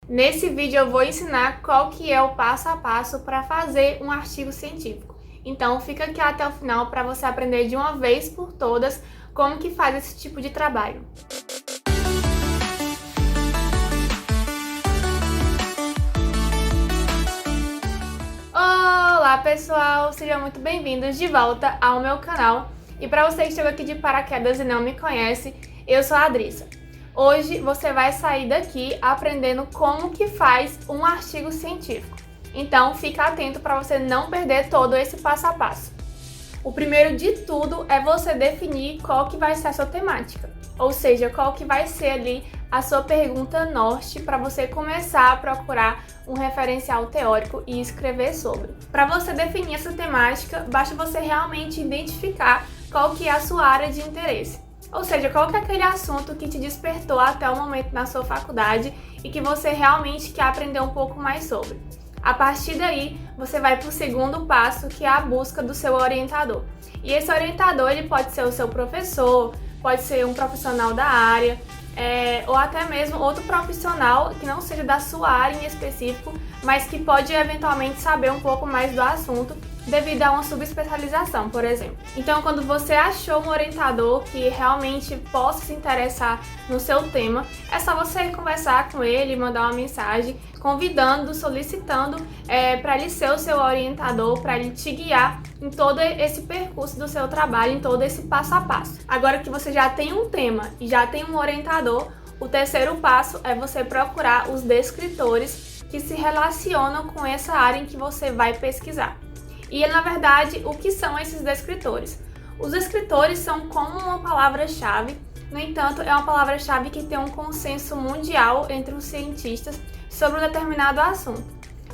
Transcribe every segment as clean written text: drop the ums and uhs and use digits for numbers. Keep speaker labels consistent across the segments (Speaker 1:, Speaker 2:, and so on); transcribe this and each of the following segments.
Speaker 1: Nesse vídeo eu vou ensinar qual que é o passo a passo para fazer um artigo científico. Então fica aqui até o final para você aprender de uma vez por todas como que faz esse tipo de trabalho. Olá pessoal, sejam muito bem-vindos de volta ao meu canal. E para você que chegou aqui de paraquedas e não me conhece, eu sou a Adrissa. Hoje você vai sair daqui aprendendo como que faz um artigo científico. Então fica atento para você não perder todo esse passo a passo. O primeiro de tudo é você definir qual que vai ser a sua temática, ou seja, qual que vai ser ali a sua pergunta norte para você começar a procurar um referencial teórico e escrever sobre. Para você definir essa temática, basta você realmente identificar qual que é a sua área de interesse. Ou seja, qual que é aquele assunto que te despertou até o momento na sua faculdade e que você realmente quer aprender um pouco mais sobre. A partir daí, você vai para o segundo passo, que é a busca do seu orientador. E esse orientador ele pode ser o seu professor, pode ser um profissional da área, ou até mesmo outro profissional que não seja da sua área em específico, mas que pode eventualmente saber um pouco mais do assunto devido a uma subespecialização, por exemplo. Então, quando você achou um orientador que realmente possa se interessar no seu tema, é só você conversar com ele, mandar uma mensagem, convidando, solicitando para ele ser o seu orientador, para ele te guiar em todo esse percurso do seu trabalho, em todo esse passo a passo. Agora que você já tem um tema e já tem um orientador, o terceiro passo é você procurar os descritores que se relacionam com essa área em que você vai pesquisar. E, na verdade, o que são esses descritores? Os descritores são como uma palavra-chave, no entanto, é uma palavra-chave que tem um consenso mundial entre os cientistas sobre um determinado assunto.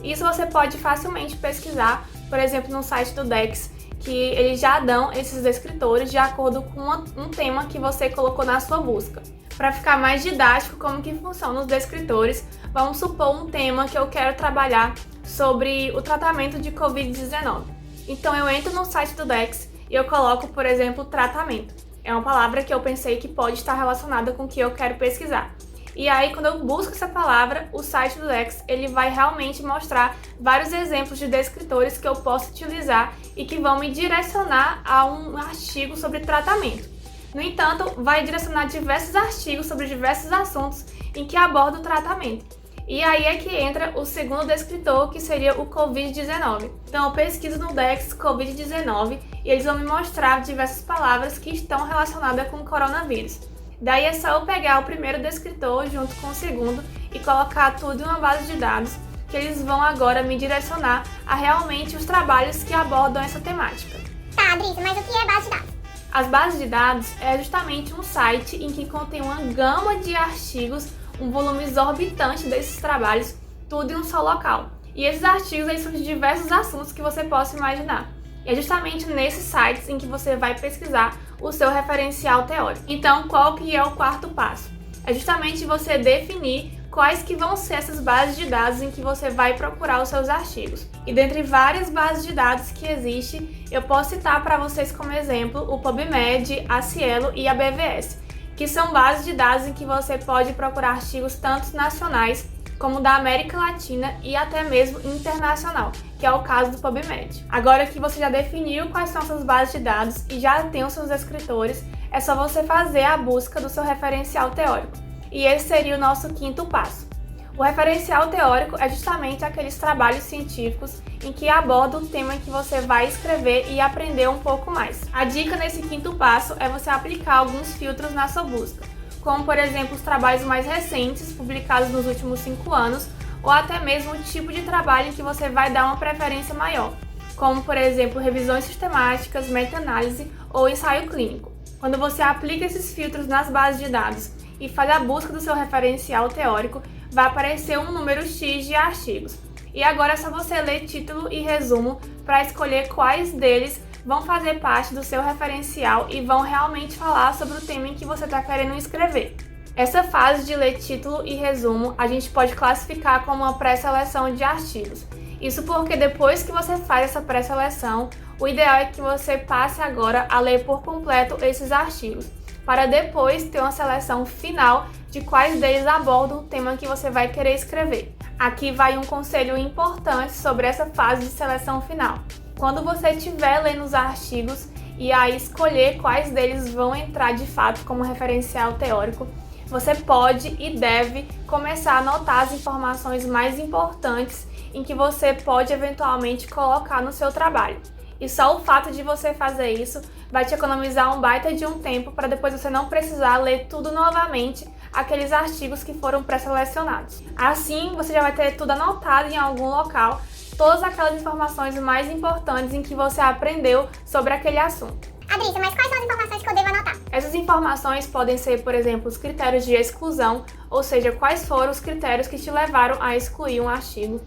Speaker 1: Isso você pode facilmente pesquisar, por exemplo, no site do Dex, que eles já dão esses descritores de acordo com um tema que você colocou na sua busca. Para ficar mais didático como que funcionam os descritores, vamos supor um tema que eu quero trabalhar sobre o tratamento de Covid-19. Então eu entro no site do Dex e eu coloco, por exemplo, tratamento. É uma palavra que eu pensei que pode estar relacionada com o que eu quero pesquisar. E aí, quando eu busco essa palavra, o site do Dex ele vai realmente mostrar vários exemplos de descritores que eu posso utilizar e que vão me direcionar a um artigo sobre tratamento. No entanto, vai direcionar diversos artigos sobre diversos assuntos em que aborda o tratamento. E aí é que entra o segundo descritor, que seria o Covid-19. Então eu pesquiso no Dex Covid-19 e eles vão me mostrar diversas palavras que estão relacionadas com o coronavírus. Daí é só eu pegar o primeiro descritor junto com o segundo e colocar tudo em uma base de dados, que eles vão agora me direcionar a realmente os trabalhos que abordam essa temática.
Speaker 2: Tá, Adrissa, mas o que é base de dados?
Speaker 1: As bases de dados é justamente um site em que contém uma gama de artigos, um volume exorbitante desses trabalhos, tudo em um só local. E esses artigos eles são de diversos assuntos que você possa imaginar. E é justamente nesses sites em que você vai pesquisar o seu referencial teórico. Então, qual que é o quarto passo? É justamente você definir quais que vão ser essas bases de dados em que você vai procurar os seus artigos. E dentre várias bases de dados que existem, eu posso citar para vocês como exemplo o PubMed, a Cielo e a BVS, que são bases de dados em que você pode procurar artigos tanto nacionais como da América Latina e até mesmo internacional, que é o caso do PubMed. Agora que você já definiu quais são essas bases de dados e já tem os seus descritores, é só você fazer a busca do seu referencial teórico. E esse seria o nosso quinto passo. O referencial teórico é justamente aqueles trabalhos científicos em que abordam o tema que você vai escrever e aprender um pouco mais. A dica nesse quinto passo é você aplicar alguns filtros na sua busca, como por exemplo os trabalhos mais recentes, publicados nos últimos 5 anos, ou até mesmo o tipo de trabalho em que você vai dar uma preferência maior, como por exemplo revisões sistemáticas, meta-análise ou ensaio clínico. Quando você aplica esses filtros nas bases de dados e faz a busca do seu referencial teórico, vai aparecer um número X de artigos. E agora é só você ler título e resumo para escolher quais deles vão fazer parte do seu referencial e vão realmente falar sobre o tema em que você está querendo escrever. Essa fase de ler título e resumo a gente pode classificar como uma pré-seleção de artigos. Isso porque depois que você faz essa pré-seleção, o ideal é que você passe agora a ler por completo esses artigos, para depois ter uma seleção final de quais deles abordam o tema que você vai querer escrever. Aqui vai um conselho importante sobre essa fase de seleção final. Quando você estiver lendo os artigos e aí escolher quais deles vão entrar de fato como referencial teórico, você pode e deve começar a anotar as informações mais importantes em que você pode eventualmente colocar no seu trabalho. E só o fato de você fazer isso vai te economizar um baita de um tempo para depois você não precisar ler tudo novamente, aqueles artigos que foram pré-selecionados. Assim, você já vai ter tudo anotado em algum local, todas aquelas informações mais importantes em que você aprendeu sobre aquele assunto.
Speaker 2: Adrícia, mas quais são as informações que eu devo anotar?
Speaker 1: Essas informações podem ser, por exemplo, os critérios de exclusão, ou seja, quais foram os critérios que te levaram a excluir um artigo.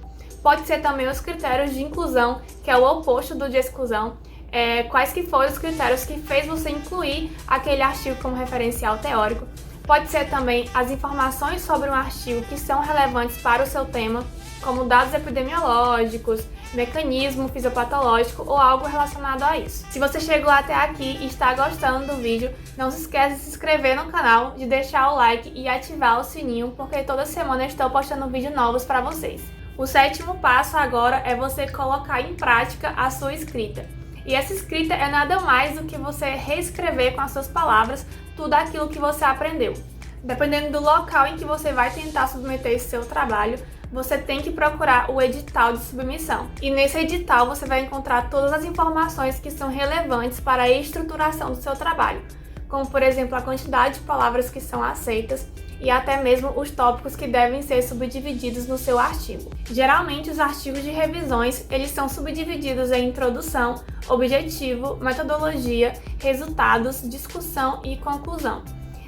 Speaker 1: Pode ser também os critérios de inclusão, que é o oposto do de exclusão. Quais que foram os critérios que fez você incluir aquele artigo como referencial teórico. Pode ser também as informações sobre um artigo que são relevantes para o seu tema, como dados epidemiológicos, mecanismo fisiopatológico ou algo relacionado a isso. Se você chegou até aqui e está gostando do vídeo, não se esqueça de se inscrever no canal, de deixar o like e ativar o sininho, porque toda semana eu estou postando vídeos novos para vocês. O 7º passo agora é você colocar em prática a sua escrita. E essa escrita é nada mais do que você reescrever com as suas palavras tudo aquilo que você aprendeu. Dependendo do local em que você vai tentar submeter esse seu trabalho, você tem que procurar o edital de submissão. E nesse edital você vai encontrar todas as informações que são relevantes para a estruturação do seu trabalho, como por exemplo a quantidade de palavras que são aceitas e até mesmo os tópicos que devem ser subdivididos no seu artigo. Geralmente os artigos de revisões, eles são subdivididos em introdução, objetivo, metodologia, resultados, discussão e conclusão.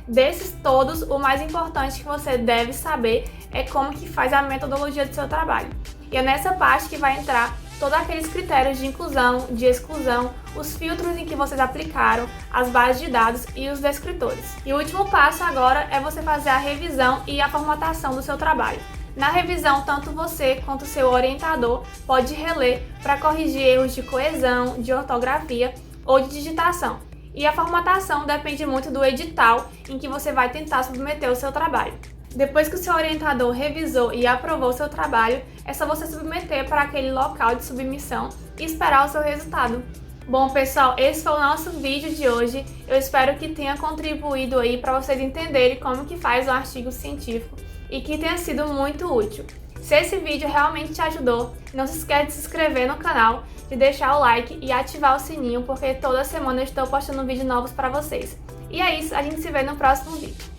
Speaker 1: Desses todos, o mais importante que você deve saber é como que faz a metodologia do seu trabalho. E é nessa parte que vai entrar todos aqueles critérios de inclusão, de exclusão, os filtros em que vocês aplicaram, as bases de dados e os descritores. E o último passo agora é você fazer a revisão e a formatação do seu trabalho. Na revisão, tanto você quanto o seu orientador pode reler para corrigir erros de coesão, de ortografia ou de digitação. E a formatação depende muito do edital em que você vai tentar submeter o seu trabalho. Depois que o seu orientador revisou e aprovou o seu trabalho, é só você submeter para aquele local de submissão e esperar o seu resultado. Bom, pessoal, esse foi o nosso vídeo de hoje. Eu espero que tenha contribuído aí para vocês entenderem como que faz um artigo científico e que tenha sido muito útil. Se esse vídeo realmente te ajudou, não se esqueça de se inscrever no canal, de deixar o like e ativar o sininho, porque toda semana eu estou postando vídeos novos para vocês. E é isso, a gente se vê no próximo vídeo.